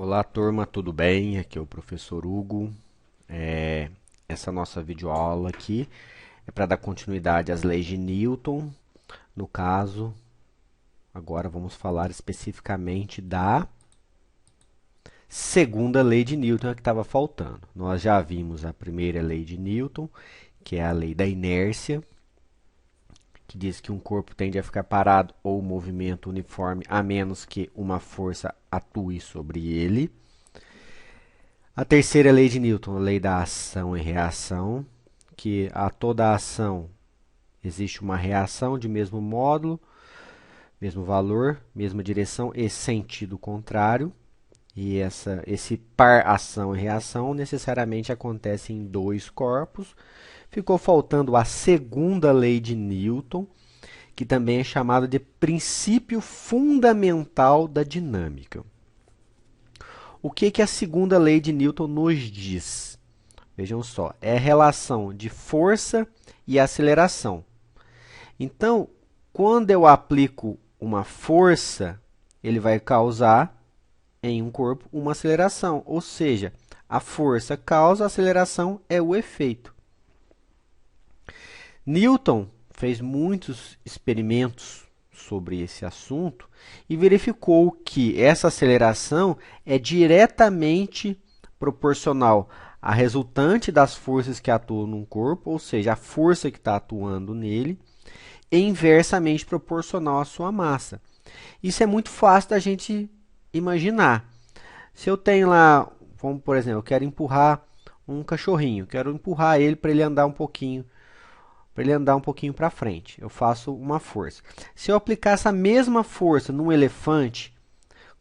Olá, turma, tudo bem? Aqui é o professor Hugo. Essa nossa videoaula aqui é para dar continuidade às leis de Newton. No caso, agora vamos falar especificamente da segunda lei de Newton, a que estava faltando. Nós já vimos a primeira lei de Newton, que é a lei da inércia, que diz que um corpo tende a ficar parado ou movimento uniforme a menos que uma força atue sobre ele. A terceira lei de Newton, a lei da ação e reação, que a toda ação existe uma reação de mesmo módulo, mesmo valor, mesma direção e sentido contrário. E esse par ação e reação necessariamente acontece em dois corpos. Ficou faltando a segunda lei de Newton, que também é chamada de princípio fundamental da dinâmica. O que a segunda lei de Newton nos diz? Vejam só, é a relação de força e aceleração. Então, quando eu aplico uma força, ele vai causar em um corpo uma aceleração, ou seja, a força causa, a aceleração é o efeito. Newton fez muitos experimentos sobre esse assunto e verificou que essa aceleração é diretamente proporcional à resultante das forças que atuam num corpo, ou seja, a força que está atuando nele, e inversamente proporcional à sua massa. Isso é muito fácil da gente imaginar. Se eu tenho lá, vamos, por exemplo, eu quero empurrar um cachorrinho, quero empurrar ele para ele andar um pouquinho para frente. Eu faço uma força. Se eu aplicar essa mesma força num elefante,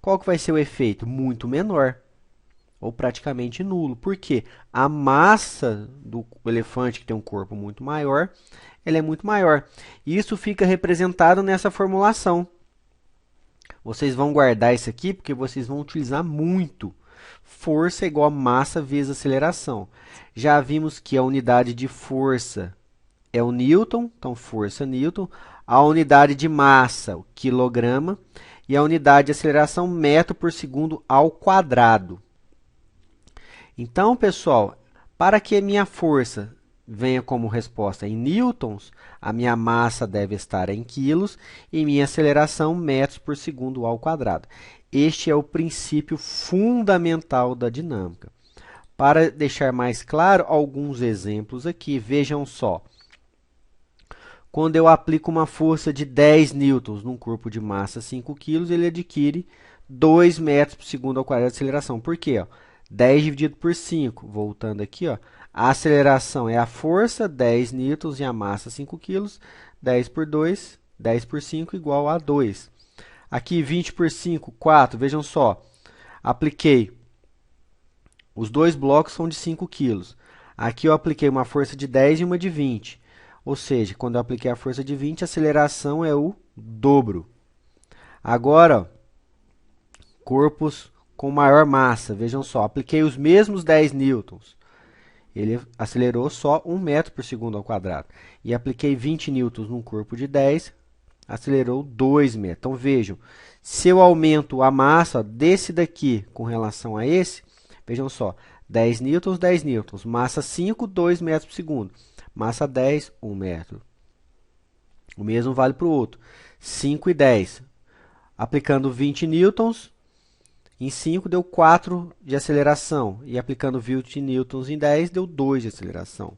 qual que vai ser o efeito? Muito menor, ou praticamente nulo. Por quê? A massa do elefante, que tem um corpo muito maior, ela é muito maior. Isso fica representado nessa formulação. Vocês vão guardar isso aqui porque vocês vão utilizar muito. Força é igual a massa vezes aceleração. Já vimos que a unidade de força é o Newton, então força Newton. A unidade de massa, o quilograma. E a unidade de aceleração, metro por segundo ao quadrado. Então, pessoal, para que a minha força venha como resposta em newtons, a minha massa deve estar em quilos e minha aceleração metros por segundo ao quadrado. Este é o princípio fundamental da dinâmica. Para deixar mais claro, alguns exemplos aqui. Vejam só. Quando eu aplico uma força de 10 newtons num corpo de massa 5 kg, ele adquire 2 metros por segundo ao quadrado de aceleração. Por quê? 10 dividido por 5, voltando aqui, ó, a aceleração é a força, 10 newtons, e a massa, 5 kg. 10 por 2, 10 por 5, igual a 2. Aqui, 20 por 5, 4. Vejam só, apliquei. Os dois blocos são de 5 kg. Aqui eu apliquei uma força de 10 e uma de 20. Ou seja, quando eu apliquei a força de 20, a aceleração é o dobro. Agora, ó, corpos com maior massa. Vejam só, apliquei os mesmos 10 newtons. Ele acelerou só 1 metro por segundo ao quadrado. E apliquei 20 newtons num corpo de 10, acelerou 2 metros. Então, vejam, se eu aumento a massa desse daqui com relação a esse, vejam só, 10 newtons, 10 newtons. Massa 5, 2 metros por segundo. Massa 10, 1 metro. O mesmo vale para o outro. 5 e 10. Aplicando 20 newtons, em 5 deu 4 de aceleração. E aplicando 20 newtons em 10, deu 2 de aceleração.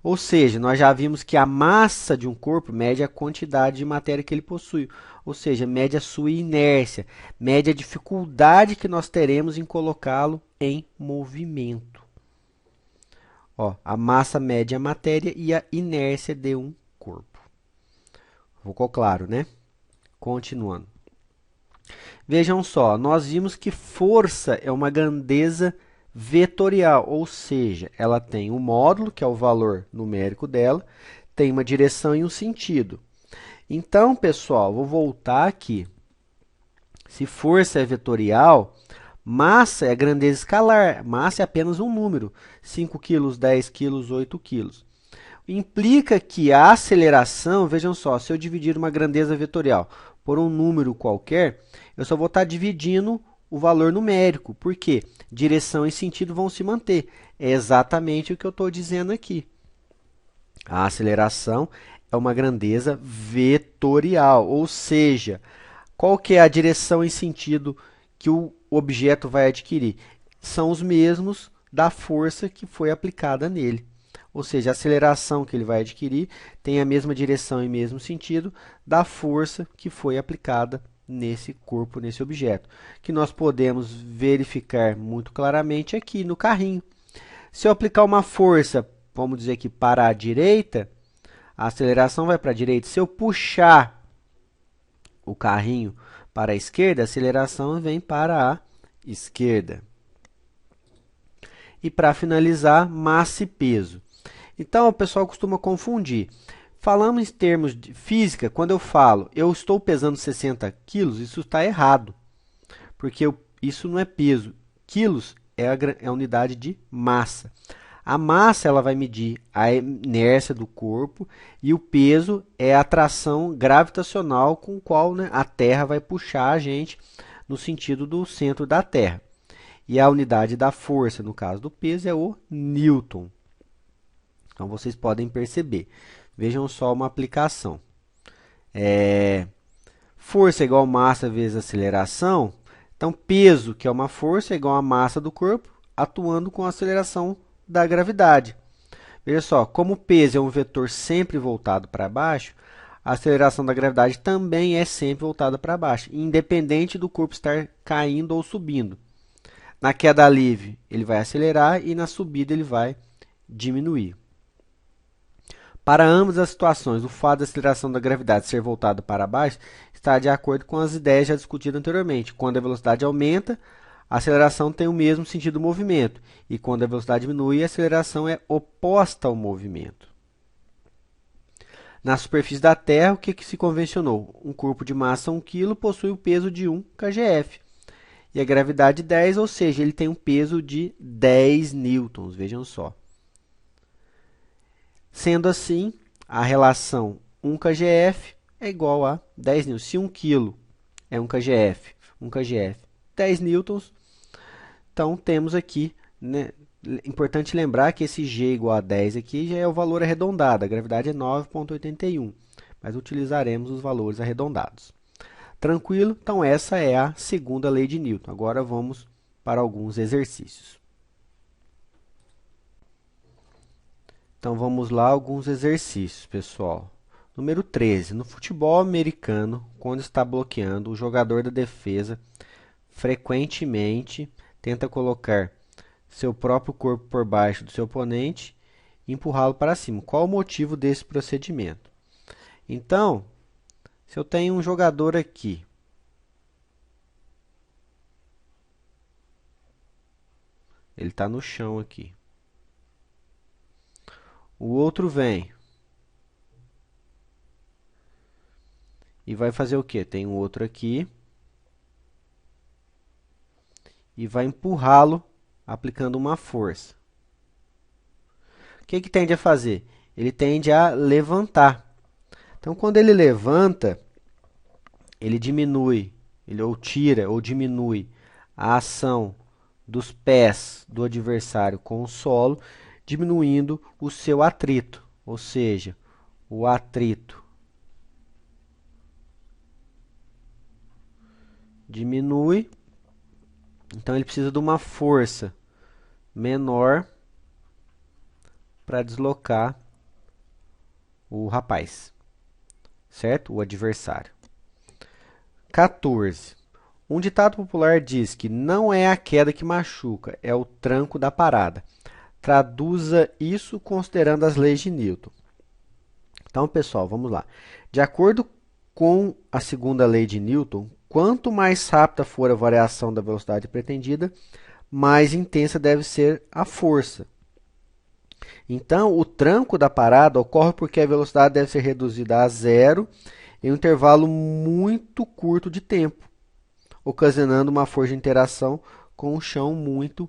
Ou seja, nós já vimos que a massa de um corpo mede a quantidade de matéria que ele possui. Ou seja, mede a sua inércia, mede a dificuldade que nós teremos em colocá-lo em movimento. Ó, a massa mede a matéria e a inércia de um corpo. Ficou claro, né? Continuando. Vejam só, nós vimos que força é uma grandeza vetorial, ou seja, ela tem um módulo, que é o valor numérico dela, tem uma direção e um sentido. Então, pessoal, vou voltar aqui. Se força é vetorial, massa é grandeza escalar. Massa é apenas um número. 5 kg, 10 kg, 8 kg. Implica que a aceleração, vejam só, se eu dividir uma grandeza vetorial por um número qualquer, eu só vou estar dividindo o valor numérico. Por quê? Direção e sentido vão se manter. É exatamente o que eu estou dizendo aqui. A aceleração é uma grandeza vetorial, ou seja, qual que é a direção e sentido que o objeto vai adquirir? São os mesmos da força que foi aplicada nele. Ou seja, a aceleração que ele vai adquirir tem a mesma direção e mesmo sentido da força que foi aplicada nesse corpo, nesse objeto, que nós podemos verificar muito claramente aqui no carrinho. Se eu aplicar uma força, vamos dizer aqui, para a direita, a aceleração vai para a direita. Se eu puxar o carrinho para a esquerda, a aceleração vem para a esquerda. E para finalizar, massa e peso. Então, o pessoal costuma confundir. Falamos em termos de física, quando eu falo eu estou pesando 60 quilos, isso está errado, porque isso não é peso. Quilos é a unidade de massa. A massa ela vai medir a inércia do corpo e o peso é a tração gravitacional com a qual, né, a Terra vai puxar a gente no sentido do centro da Terra. E a unidade da força, no caso do peso, é o Newton. Então, vocês podem perceber. Vejam só uma aplicação. Força é igual a massa vezes aceleração. Então, peso, que é uma força, é igual a massa do corpo, atuando com a aceleração da gravidade. Veja só, como o peso é um vetor sempre voltado para baixo, a aceleração da gravidade também é sempre voltada para baixo, independente do corpo estar caindo ou subindo. Na queda livre, ele vai acelerar e na subida ele vai diminuir. Para ambas as situações, o fato da aceleração da gravidade ser voltada para baixo está de acordo com as ideias já discutidas anteriormente. Quando a velocidade aumenta, a aceleração tem o mesmo sentido do movimento, e quando a velocidade diminui, a aceleração é oposta ao movimento. Na superfície da Terra, o que se convencionou? Um corpo de massa 1 kg possui o peso de 1 kgf, e a gravidade 10, ou seja, ele tem um peso de 10 newtons, vejam só. Sendo assim, a relação 1 kgf é igual a 10 newtons. Se 1 kg é 1 kgf, 1 kgf, 10 newtons, então temos aqui, né, importante lembrar que esse G igual a 10 aqui já é o valor arredondado, a gravidade é 9,81, mas utilizaremos os valores arredondados. Tranquilo? Então essa é a segunda lei de Newton. Agora vamos para alguns exercícios. Então vamos lá, alguns exercícios, pessoal. Número 13. No futebol americano, quando está bloqueando, o jogador da defesa frequentemente tenta colocar seu próprio corpo por baixo do seu oponente e empurrá-lo para cima. Qual o motivo desse procedimento? Então, se eu tenho um jogador aqui, ele está no chão aqui. O outro vem e vai fazer o quê? Tem um outro aqui e vai empurrá-lo aplicando uma força. O que tende a fazer? Ele tende a levantar. Então, quando ele levanta, ele diminui, ele ou tira ou diminui a ação dos pés do adversário com o solo, diminuindo o seu atrito, ou seja, o atrito diminui, então ele precisa de uma força menor para deslocar o rapaz, certo? O adversário. 14. Um ditado popular diz que não é a queda que machuca, é o tranco da parada. Traduza isso considerando as leis de Newton. Então, pessoal, vamos lá. De acordo com a segunda lei de Newton, quanto mais rápida for a variação da velocidade pretendida, mais intensa deve ser a força. Então, o tranco da parada ocorre porque a velocidade deve ser reduzida a zero em um intervalo muito curto de tempo, ocasionando uma força de interação com o chão muito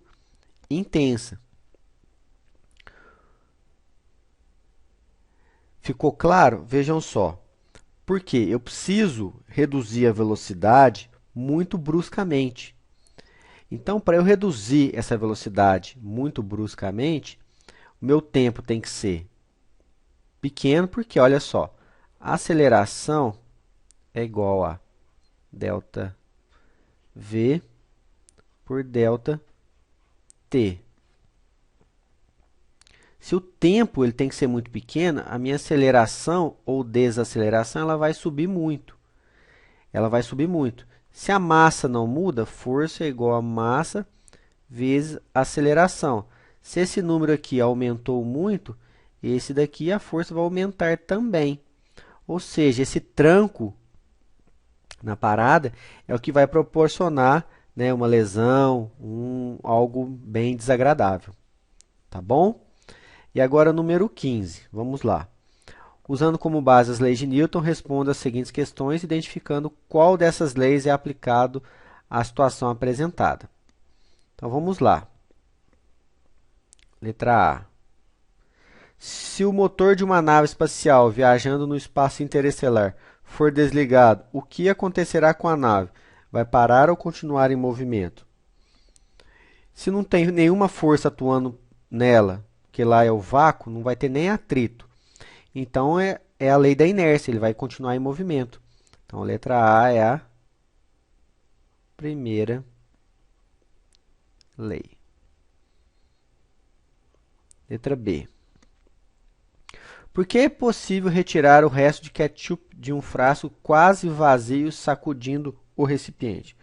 intensa. Ficou claro? Vejam só. Porque eu preciso reduzir a velocidade muito bruscamente. Então, para eu reduzir essa velocidade muito bruscamente, o meu tempo tem que ser pequeno, porque olha só, a aceleração é igual a delta v por delta t. Se o tempo ele tem que ser muito pequeno, a minha aceleração ou desaceleração ela vai subir muito. Ela vai subir muito. Se a massa não muda, força é igual a massa vezes aceleração. Se esse número aqui aumentou muito, esse daqui a força vai aumentar também. Ou seja, esse tranco na parada é o que vai proporcionar, né, uma lesão, algo bem desagradável. Tá bom? E agora, número 15. Vamos lá. Usando como base as leis de Newton, responda as seguintes questões, identificando qual dessas leis é aplicado à situação apresentada. Então, vamos lá. Letra A. Se o motor de uma nave espacial viajando no espaço interestelar for desligado, o que acontecerá com a nave? Vai parar ou continuar em movimento? Se não tem nenhuma força atuando nela, que lá é o vácuo, não vai ter nem atrito. Então é a lei da inércia, ele vai continuar em movimento. Então a letra A é a primeira lei. Letra B. Por que é possível retirar o resto de ketchup de um frasco quase vazio sacudindo o recipiente?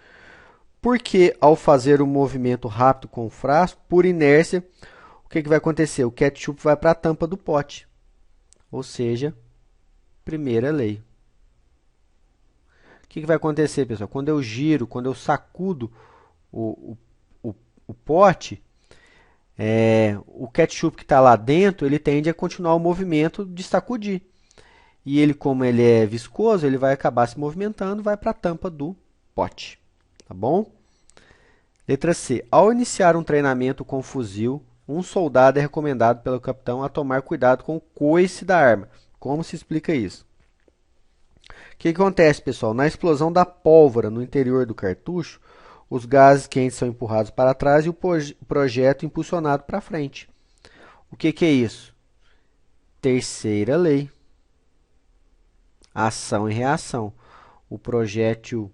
Porque ao fazer um movimento rápido com o frasco, por inércia, o que vai acontecer? O ketchup vai para a tampa do pote. Ou seja, primeira lei. O que vai acontecer, pessoal? Quando eu giro, quando eu sacudo o, o pote, o ketchup que está lá dentro, ele tende a continuar o movimento de sacudir. E ele, como ele é viscoso, ele vai acabar se movimentando, vai para a tampa do pote. Tá bom? Letra C. Ao iniciar um treinamento com fuzil, um soldado é recomendado pelo capitão a tomar cuidado com o coice da arma. Como se explica isso? O que acontece, pessoal? Na explosão da pólvora no interior do cartucho, os gases quentes são empurrados para trás e o projeto impulsionado para frente. O que é isso? Terceira lei. Ação e reação. O projétil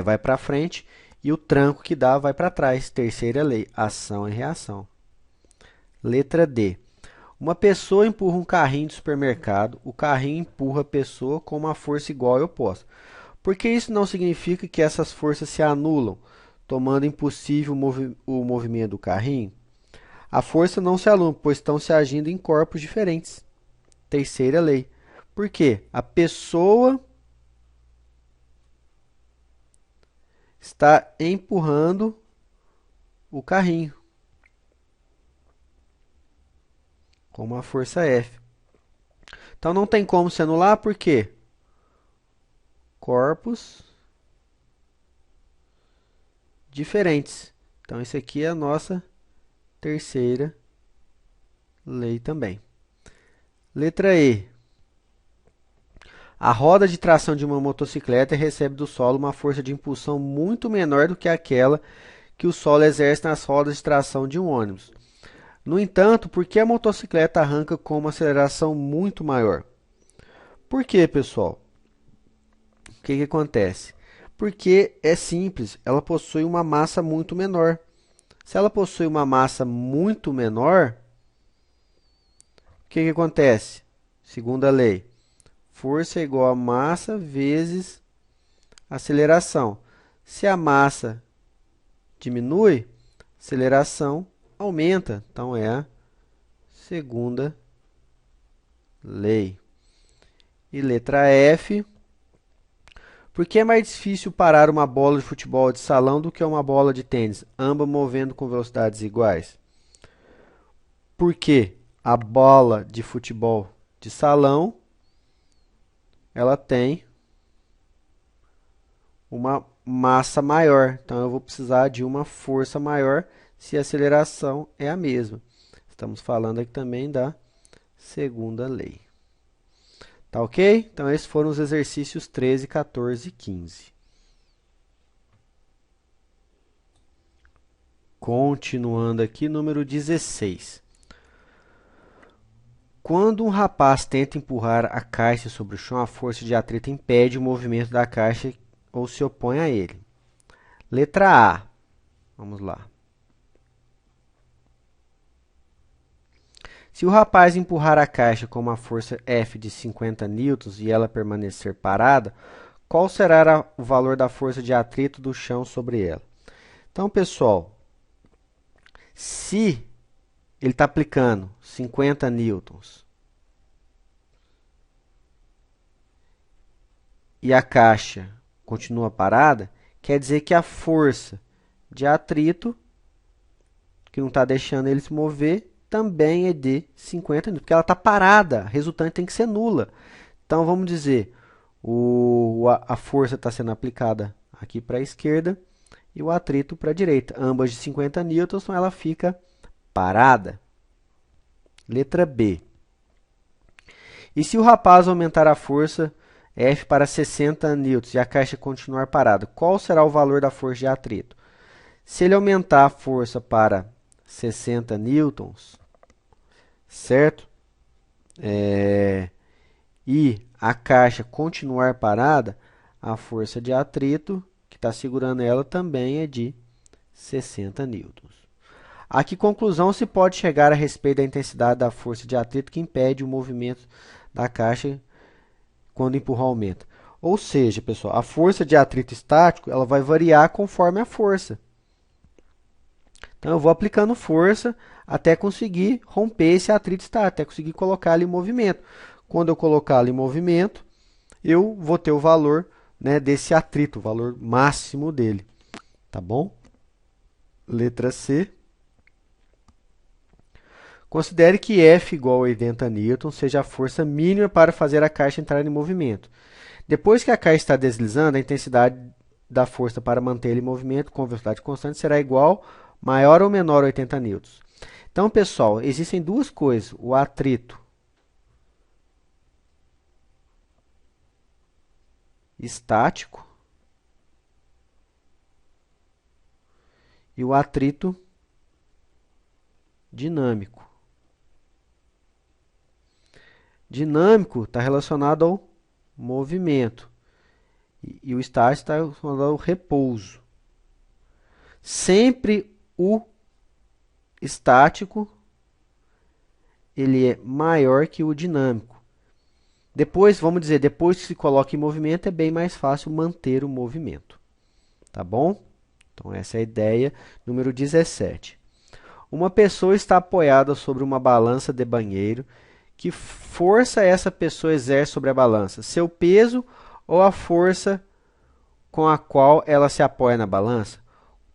vai para frente e o tranco que dá vai para trás. Terceira lei. Ação e reação. Letra D. Uma pessoa empurra um carrinho de supermercado. O carrinho empurra a pessoa com uma força igual e oposta. Porque isso não significa que essas forças se anulam, tornando impossível o movimento do carrinho? A força não se anula, pois estão se agindo em corpos diferentes. Terceira lei. Por quê? A pessoa está empurrando o carrinho com uma força F. Então não tem como se anular, por quê? Corpos diferentes. Então, isso aqui é a nossa terceira lei também. Letra E. A roda de tração de uma motocicleta recebe do solo uma força de impulsão muito menor do que aquela que o solo exerce nas rodas de tração de um ônibus. No entanto, por que a motocicleta arranca com uma aceleração muito maior? Por quê, pessoal? O que acontece? Porque é simples, ela possui uma massa muito menor. Se ela possui uma massa muito menor, o que acontece? Segunda lei, força é igual a massa vezes aceleração. Se a massa diminui, a aceleração aumenta. Então é a segunda lei. E letra F. Por que é mais difícil parar uma bola de futebol de salão do que uma bola de tênis, ambas movendo com velocidades iguais? Porque a bola de futebol de salão, ela tem uma massa maior. Então, eu vou precisar de uma força maior se a aceleração é a mesma. Estamos falando aqui também da segunda lei. Tá ok? Então, esses foram os exercícios 13, 14 e 15. Continuando aqui, número 16. Quando um rapaz tenta empurrar a caixa sobre o chão, a força de atrito impede o movimento da caixa ou se opõe a ele. Letra A. Vamos lá. Se o rapaz empurrar a caixa com uma força F de 50 newtons e ela permanecer parada, qual será o valor da força de atrito do chão sobre ela? Então, pessoal, se ele está aplicando 50 newtons e a caixa continua parada, quer dizer que a força de atrito, que não está deixando ele se mover, também é de 50 newtons, porque ela está parada, a resultante tem que ser nula. Então, vamos dizer, a força está sendo aplicada aqui para a esquerda e o atrito para a direita. Ambas de 50 newtons, então ela fica parada. Letra B. E se o rapaz aumentar a força F para 60 newtons e a caixa continuar parada, qual será o valor da força de atrito? Se ele aumentar a força para 60 newtons, certo? E a caixa continuar parada, a força de atrito que está segurando ela também é de 60 newtons. A que conclusão se pode chegar a respeito da intensidade da força de atrito que impede o movimento da caixa quando o empurrão aumenta? Ou seja, pessoal, a força de atrito estático ela vai variar conforme a força. Então, eu vou aplicando força até conseguir romper esse atrito estático, até conseguir colocar ele em movimento. Quando eu colocar ele em movimento, eu vou ter o valor, né, desse atrito, o valor máximo dele. Tá bom? Letra C. Considere que F igual a 80 newton seja a força mínima para fazer a caixa entrar em movimento. Depois que a caixa está deslizando, a intensidade da força para mantê-la em movimento com velocidade constante será igual, maior ou menor a 80 newtons. Então, pessoal, existem duas coisas, o atrito estático e o atrito dinâmico. Dinâmico está relacionado ao movimento e o estático está relacionado ao repouso. Sempre o estático ele é maior que o dinâmico. Depois, vamos dizer, depois que se coloca em movimento, é bem mais fácil manter o movimento. Tá bom? Então, essa é a ideia número 17. Uma pessoa está apoiada sobre uma balança de banheiro. Que força essa pessoa exerce sobre a balança? Seu peso ou a força com a qual ela se apoia na balança?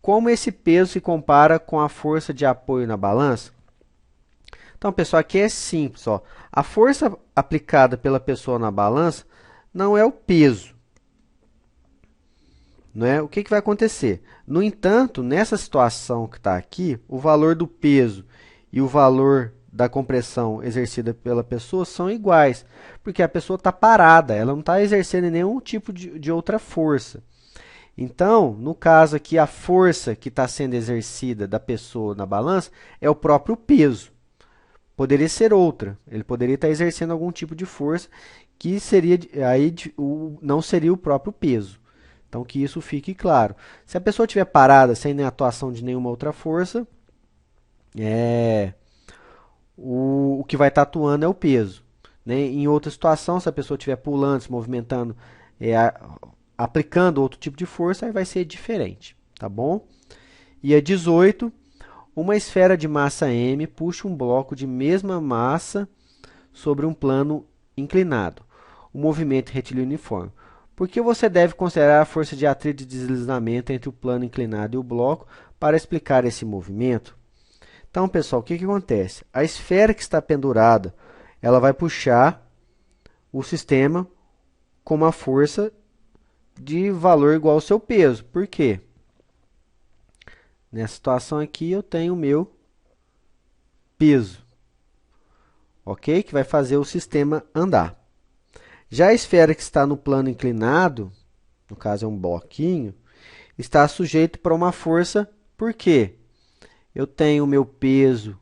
Como esse peso se compara com a força de apoio na balança? Então, pessoal, aqui é simples. Ó. A força aplicada pela pessoa na balança não é o peso. Não é? O que vai acontecer? No entanto, nessa situação que está aqui, o valor do peso e o valor da compressão exercida pela pessoa são iguais, porque a pessoa está parada, ela não está exercendo nenhum tipo de outra força. Então, no caso aqui, a força que está sendo exercida da pessoa na balança é o próprio peso. Poderia ser outra, ele poderia estar exercendo algum tipo de força que seria aí não seria o próprio peso. Então, que isso fique claro. Se a pessoa estiver parada sem a atuação de nenhuma outra força, o que vai estar atuando é o peso. Né? Em outra situação, se a pessoa estiver pulando, se movimentando, aplicando outro tipo de força, aí vai ser diferente. Tá bom? E a 18, uma esfera de massa m puxa um bloco de mesma massa sobre um plano inclinado. O movimento retilíneo uniforme. Por que você deve considerar a força de atrito e deslizamento entre o plano inclinado e o bloco para explicar esse movimento? Então, pessoal, o que acontece? A esfera que está pendurada, ela vai puxar o sistema com uma força de valor igual ao seu peso. Por quê? Nessa situação aqui, eu tenho o meu peso, ok? Que vai fazer o sistema andar. Já a esfera que está no plano inclinado, no caso é um bloquinho, está sujeito para uma força, por quê? eu tenho o meu peso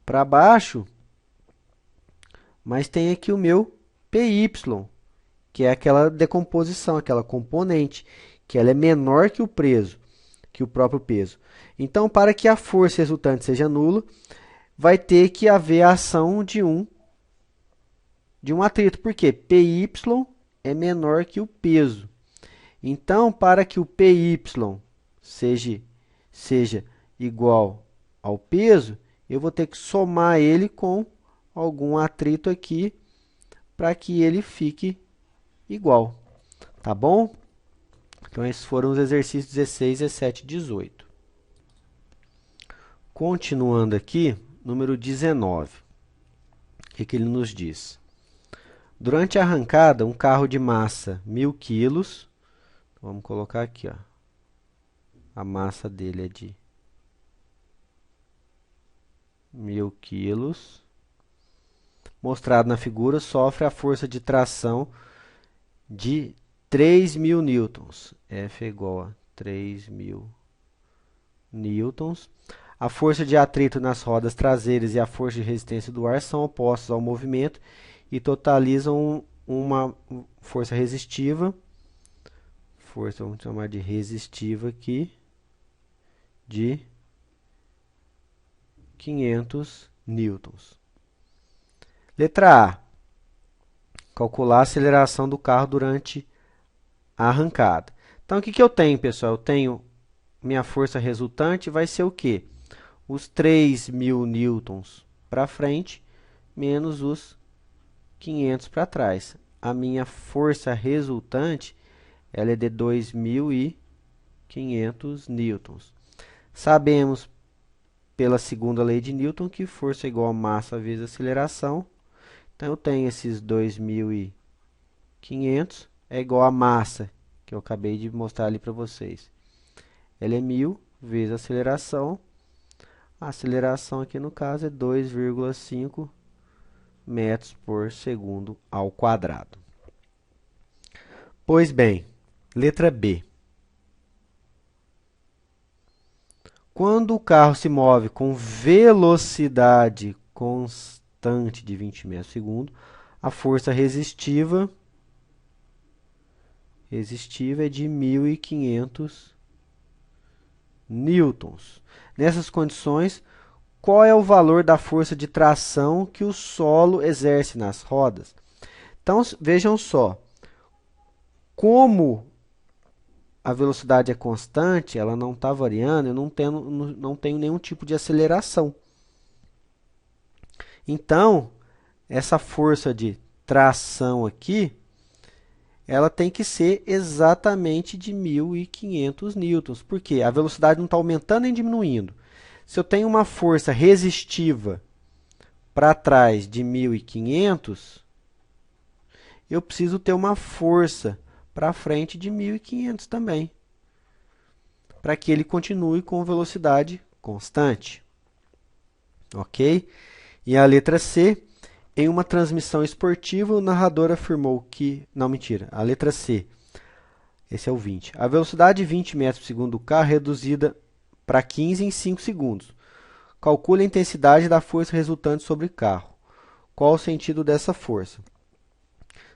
para baixo, mas tem aqui o meu PY, que é aquela decomposição, aquela componente, que ela é menor que o peso, que o próprio peso. Então, para que a força resultante seja nula, vai ter que haver a ação de um atrito, porque PY é menor que o peso. Então, para que o PY seja igual ao peso, eu vou ter que somar ele com algum atrito aqui para que ele fique igual. Tá bom? Então, esses foram os exercícios 16, 17 e 18. Continuando aqui, número 19. O que ele nos diz? Durante a arrancada, um carro de massa 1.000 quilos. Vamos colocar aqui, ó. A massa dele é de 1.000 quilos. Mostrado na figura, sofre a força de tração de 3.000 newtons. F é igual a 3.000 newtons. A força de atrito nas rodas traseiras e a força de resistência do ar são opostas ao movimento e totalizam uma força resistiva. Vamos chamar de resistiva aqui, de 500 newtons. Letra A. Calcular a aceleração do carro durante a arrancada. Então, o que eu tenho, pessoal? Eu tenho minha força resultante, vai ser o quê? Os 3.000 newtons para frente, menos os 500 para trás. A minha força resultante, ela é de 2.500 newtons. Sabemos, pela segunda lei de Newton, que força é igual a massa vezes aceleração. Então, eu tenho esses 2.500 é igual a massa, que eu acabei de mostrar ali para vocês. Ela é 1.000 vezes a aceleração. A aceleração aqui no caso é 2,5 metros por segundo ao quadrado. Pois bem, letra B. Quando o carro se move com velocidade constante de 20 metros por segundo, a força resistiva é de 1.500 newtons. Nessas condições, qual é o valor da força de tração que o solo exerce nas rodas? Então, vejam só, como a velocidade é constante, ela não está variando, eu não tenho nenhum tipo de aceleração. Então, essa força de tração aqui, ela tem que ser exatamente de 1.500 newtons, porque a velocidade não está aumentando nem diminuindo. Se eu tenho uma força resistiva para trás de 1.500, eu preciso ter uma força para frente de 1.500 também, para que ele continue com velocidade constante. Ok? E a letra C, em uma transmissão esportiva, o narrador afirmou que... Não, mentira. A letra C, esse é o 20. A velocidade de 20 metros por segundo do carro é reduzida para 15 em 5 segundos. Calcule a intensidade da força resultante sobre o carro. Qual o sentido dessa força?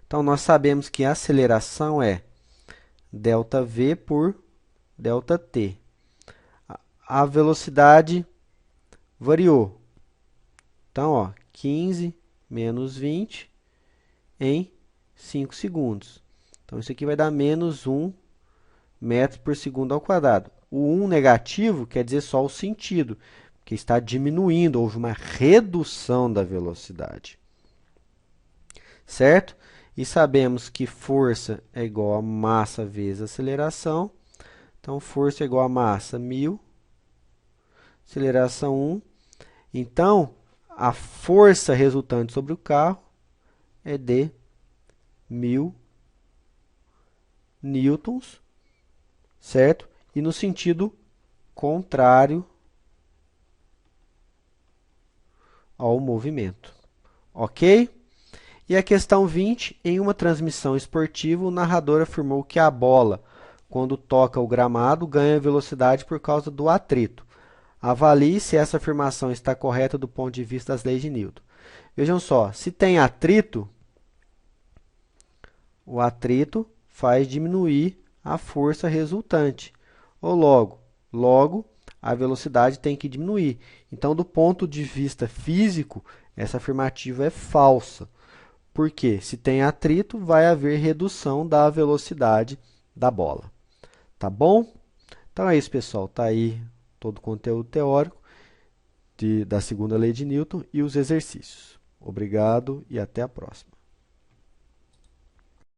Então, nós sabemos que a aceleração é ΔV por ΔT. A velocidade variou. Então, ó, 15 menos 20 em 5 segundos. Então, isso aqui vai dar menos 1 metro por segundo ao quadrado. O 1 negativo quer dizer só o sentido, que está diminuindo, houve uma redução da velocidade. Certo? E sabemos que força é igual a massa vezes aceleração. Então, força é igual a massa 1.000, aceleração 1. Então, a força resultante sobre o carro é de 1.000 newtons, certo? E no sentido contrário ao movimento. Ok? E a questão 20, em uma transmissão esportiva, o narrador afirmou que a bola quando toca o gramado, ganha velocidade por causa do atrito. Avalie se essa afirmação está correta do ponto de vista das leis de Newton. Vejam só, se tem atrito, o atrito faz diminuir a força resultante. Ou logo, a velocidade tem que diminuir. Então, do ponto de vista físico, essa afirmativa é falsa. Porque se tem atrito, vai haver redução da velocidade da bola. Tá bom? Então é isso, pessoal. Tá aí todo o conteúdo teórico da segunda lei de Newton e os exercícios. Obrigado e até a próxima.